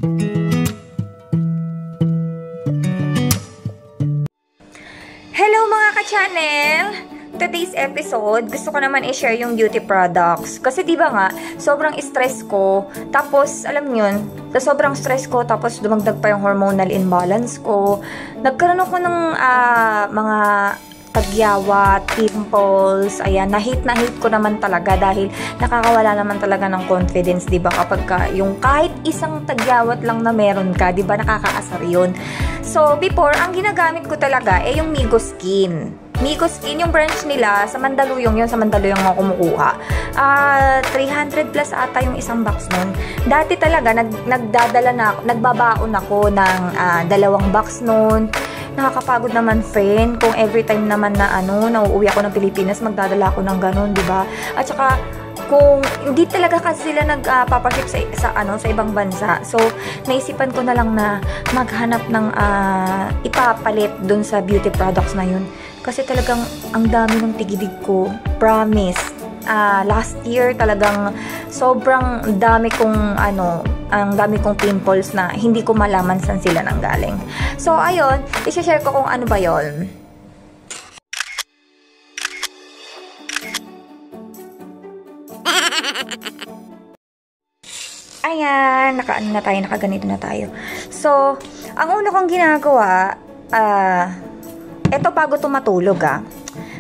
Hello mga ka-channel! Today's episode, gusto ko naman i-share yung beauty products. Kasi diba nga, sobrang stress ko. Tapos, alam yun, sa sobrang stress ko, tapos dumagdag pa yung hormonal imbalance ko. Nagkaroon ako ng mga tagyawat, pimples, ayan, na-hate ko naman talaga dahil nakakawala naman talaga ng confidence, diba? Kapag yung kahit isang tagyawat lang na meron ka, diba, nakakaasar yun. So, before, ang ginagamit ko talaga ay yung Migo Skin. Migo Skin, yung branch nila, sa Mandaluyong yun, sa Mandaluyong ako kumukuha. 300 plus ata yung isang box nun. Dati talaga, nagbabaon ako ng 2 box nun. Nakakapagod naman, friend, kung every time naman na nauuwi ako ng Pilipinas, magdadala ako ng ganun, di ba? At saka, kung hindi talaga kasi sila nagpapaship sa ibang bansa. So, naisipan ko na lang na maghanap ng ipapalit dun sa beauty products na yun. Kasi talagang ang dami ng tigibig ko. Promise. Last year talagang sobrang dami kong ang dami kong pimples na hindi ko malaman saan sila nanggaling. So, ayun, i-share ko kung ano ba yun. Ayan, nakaganito na tayo. So, ang una kong ginagawa, eto bago tumatulog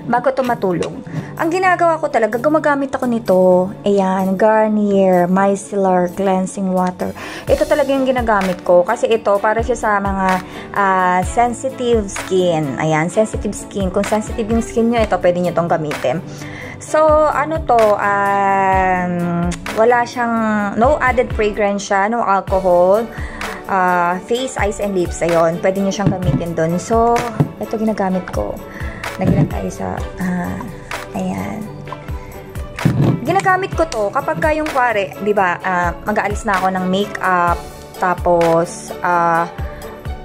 bago tumatulog. Ang ginagawa ko talaga, gumagamit ako nito. Ayan, Garnier Micellar Cleansing Water. Ito talaga yung ginagamit ko. Kasi ito, para siya sa mga sensitive skin. Ayan, sensitive skin. Kung sensitive yung skin nyo, ito, pwede nyo itong gamitin. So, wala siyang, no added fragrance siya, no alcohol. Face, eyes, and lips. Ayun, pwede nyo siyang gamitin dun. So, ito ginagamit ko. Lagyan tayo sa, ayan. Ginagamit ko to kapag yung kware, di ba, mag-aalis na ako ng makeup, tapos,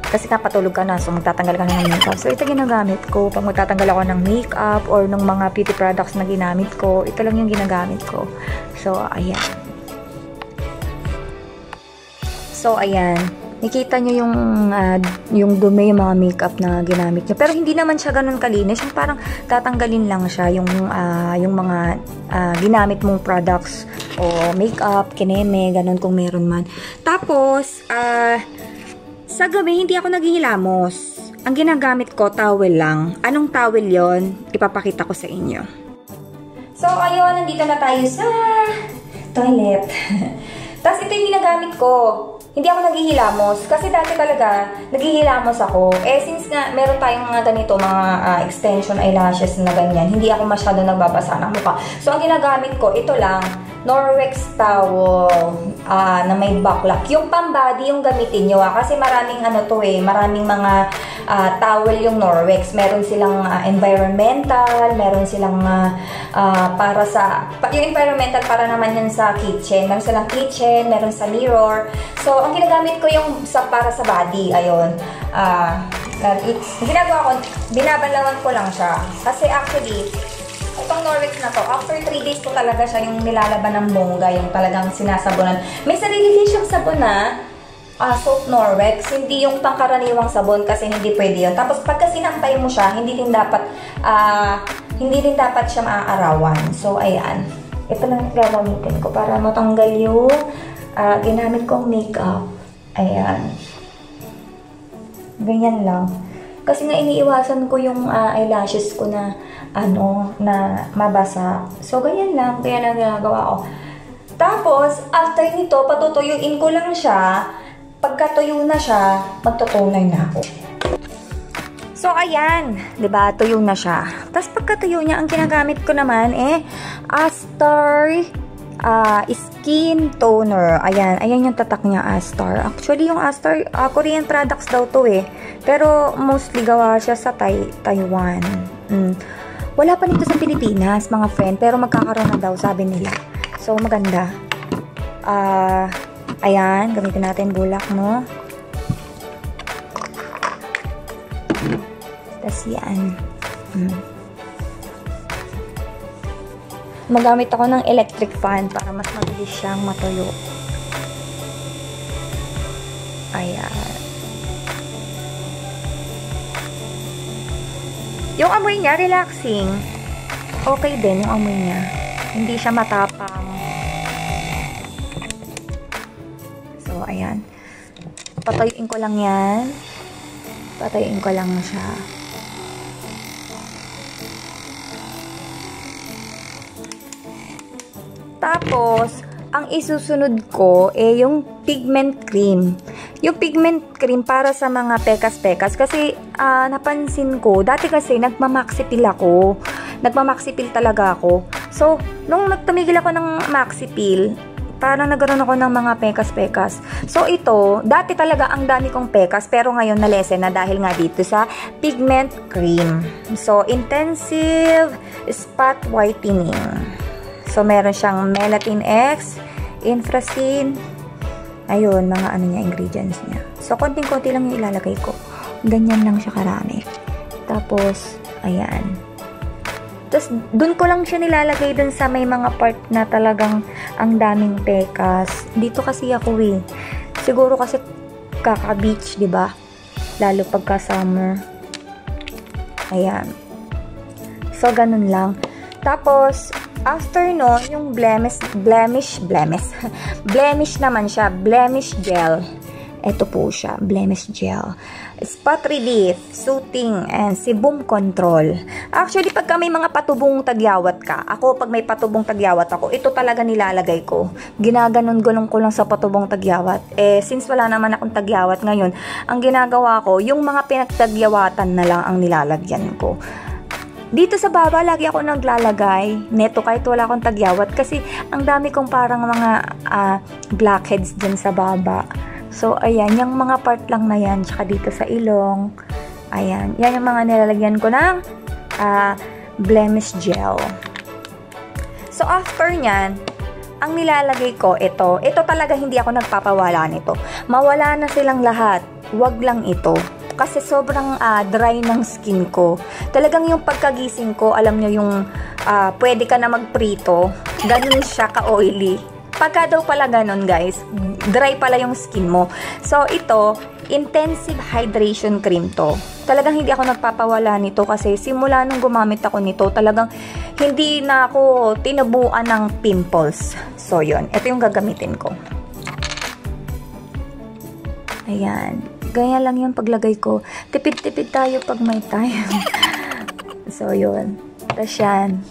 kasi kapatulog ka na, so magtatanggal ka na ng makeup. So, ito ginagamit ko pag magtatanggal ako ng makeup or ng mga beauty products na ginamit ko. Ito lang yung ginagamit ko. So, ayan. So, ayan. Nakita nyo yung dumi, yung mga makeup na ginamit nyo. Pero hindi naman siya ganun kalinis. Yung parang tatanggalin lang siya yung mga ginamit mong products o makeup, kineme, ganun kung meron man. Tapos, sa gabi, hindi ako naghihilamos. Ang ginagamit ko, towel lang. Anong towel yon? Ipapakita ko sa inyo. So, ayun, nandito na tayo sa toilet. Tapos, ito yung ginagamit ko. Hindi ako naghihilamos. Kasi dati talaga, naghihilamos ako. Since nga, meron tayong mga ganito, mga extension eyelashes na ganyan, hindi ako masyado nagbabasa ng mukha. So, ang ginagamit ko, ito lang, Norwex towel na may backlack. Yung pang-body yung gamitin nyo. Kasi maraming maraming mga towel yung Norwex. Meron silang environmental, meron silang para sa, yung environmental para naman yun sa kitchen. Meron silang kitchen, meron sa mirror. So, ang ginagamit ko yung para sa body, ayun. Ginagawa ko, binabanlawan ko lang siya. Kasi actually, itong Norwex na to, after 3 days ko talaga siya yung nilalaban ng bongga, yung talagang sinasabunan. May sarili din siyang sabon na soap Norwex, hindi yung pangkaraniwang sabon kasi hindi pwede yun. Tapos pagka sinampay mo siya, hindi din dapat siya maaarawan. So, ayan. Ito lang gagamitin ko para matanggal yung ginamit kong makeup. Ayan. Ganyan lang. Kasi nga iniiwasan ko yung eyelashes ko na na mabasa. So, ganyan lang. Kaya lang ginagawa ko. Tapos, after nito, patutuyuin ko lang siya. Pagkatuyo na siya, magtutunay na ako. So, ayan. Diba? Tuyo na siya. Tapos, pagkatuyo niya, ang ginagamit ko naman Astar Skin Toner. Ayan. Ayan yung tatak niya, Astar. Actually, yung Astar, Korean products daw to Pero, mostly gawa siya sa Taiwan. Wala pa nito sa Pilipinas, mga friend. Pero, magkakaroon na daw, sabi nila. So, maganda. Ayan. Gamitin natin bulak, no? Tapos, yan. Magamit ako ng electric fan para mas mabilis siyang matuyo. Ayan. Yung amoy niya, relaxing. Okay din yung amoy niya. Hindi siya matapang. So, ayan. Patayuin ko lang yan. Patayuin ko lang siya. Tapos, ang isusunod ko yung pigment cream. Yung pigment cream para sa mga pekas-pekas. Kasi, napansin ko, dati kasi nagmamaxipil ako. Nagmamaxipil talaga ako. So, nung tumigil ako ng maxipil, parang nagkaroon ako ng mga pekas-pekas. So, ito, dati talaga ang dami kong pekas, pero ngayon na-lessen na dahil nga dito sa pigment cream. So, intensive spot whitening. So, meron siyang Melatonin X, Infrasin, ayun, mga ano niya, ingredients niya. So, konting-konti lang yung ilalagay ko. Ganyan lang siya karami. Tapos, ayan. Tapos, dun ko lang siya nilalagay dun sa may mga part na talagang ang daming pekas. Dito kasi ako Siguro kasi kaka-beach, diba? Lalo pagka summer. Ayan. So, ganun lang. Tapos, after no, yung blemish naman siya, blemish gel. Ito po siya, blemish gel. Spot relief, soothing, and sebum control. Actually, pagka may mga patubong tagyawat ka, ako pag may patubong tagyawat ako, ito talaga nilalagay ko. Ginaganon-gunong ko lang sa patubong tagyawat. Since wala naman akong tagyawat ngayon, ang ginagawa ko, yung mga pinagtagyawatan na lang ang nilalagyan ko. Dito sa baba, lagi ako naglalagay neto kahit wala akong tagyawat kasi ang dami kong parang mga blackheads dyan sa baba. So, ayan, yung mga part lang na yan, tsaka dito sa ilong, ayan, yan yung mga nilalagyan ko ng blemish gel. So, after nyan, ang nilalagay ko, ito talaga hindi ako nagpapawala nito. Mawala na silang lahat, wag lang ito. Kasi sobrang dry ng skin ko. Talagang yung pagkagising ko, alam nyo yung pwede ka na magprito. Ganun siya ka-oily. Pagka daw pala ganun guys, dry pala yung skin mo. So ito, intensive hydration cream to. Talagang hindi ako nagpapawala nito kasi simula nung gumamit ako nito, talagang hindi na ako tinubuan ng pimples. So yun, ito yung gagamitin ko. Ayan. Ganyan lang yung paglagay ko. Tipid-tipid tayo pag may time. So, yun. Tapos yan.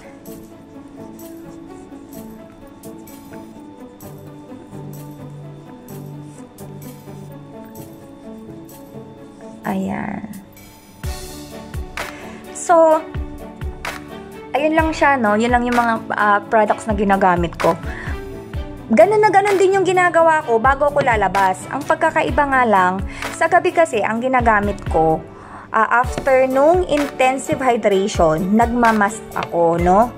Ayan. So, ayun lang siya, no? Yun lang yung mga products na ginagamit ko. Ganun na ganun din yung ginagawa ko bago ako lalabas. Ang pagkakaiba nga lang, sa gabi kasi ang ginagamit ko, after nung intensive hydration, nagmamask ako, no?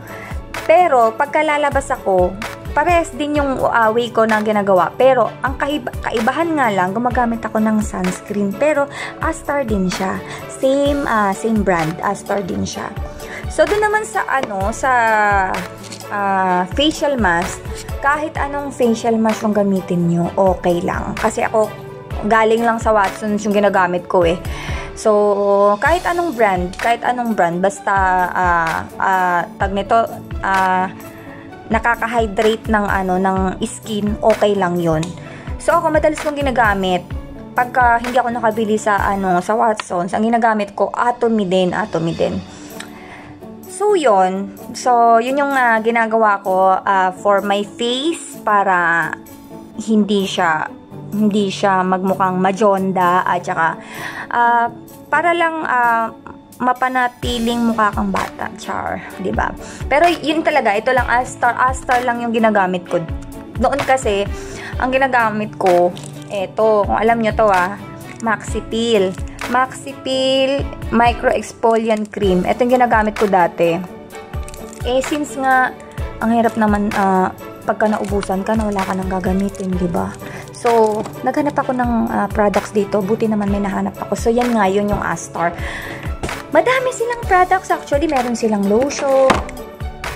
Pero pagka lalabas ako, parehas din yung way ko na ginagawa. Pero ang kaibahan nga lang, gumagamit ako ng sunscreen. Pero Astar din siya. Same brand, Astar din siya. So doon naman sa facial mask, kahit anong facial mask yung gamitin nyo, okay lang. Kasi ako, galing lang sa Watsons yung ginagamit ko So, kahit anong brand, basta, tag nito, nakaka-hydrate ng skin, okay lang yun. So, ako, madalas kong ginagamit, pagka hindi ako nakabili sa Watsons, ang ginagamit ko, Atomy din. So, yun. So, yun yung ginagawa ko for my face para hindi siya magmukhang majonda at saka para lang mapanatiling mukha kang bata. Char, 'di ba? Pero yun talaga, ito lang Astar lang yung ginagamit ko. Noon kasi ang ginagamit ko, eto, kung alam niyo to Maxipil Micro Exfoliant Cream. Ito yung ginagamit ko dati. Since nga, ang hirap naman pagka naubusan ka na wala ka nang gagamitin, diba? So, naghanap ako ng products dito. Buti naman may nahanap ako. So, yan nga, yun yung Astar. Madami silang products. Actually, meron silang lotion.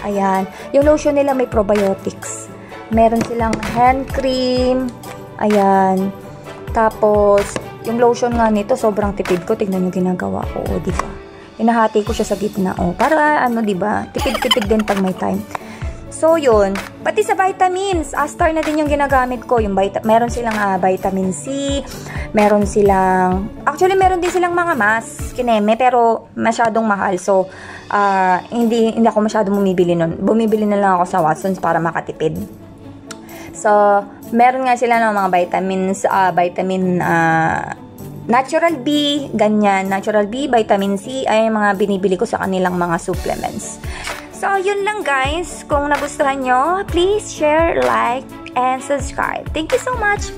Ayan. Yung lotion nila may probiotics. Meron silang hand cream. Ayan. Tapos, yung lotion nga nito, sobrang tipid ko. Tignan yung ginagawa ko, o, diba? Hinahati ko siya sa gitna, o. Para, ano, diba? Tipid-tipid din pag may time. So, yun. Pati sa vitamins, Astar na din yung ginagamit ko. Yung meron silang vitamin C, meron silang, actually, meron din silang mga mask, kineme, pero masyadong mahal. So, hindi ako masyadong bumibili nun. Bumibili na lang ako sa Watsons para makatipid. So, meron nga sila ng mga vitamins, Natural B, ganyan. Natural B, vitamin C, ay mga binibili ko sa kanilang mga supplements. So, yun lang guys. Kung nagustuhan nyo, please share, like, and subscribe. Thank you so much.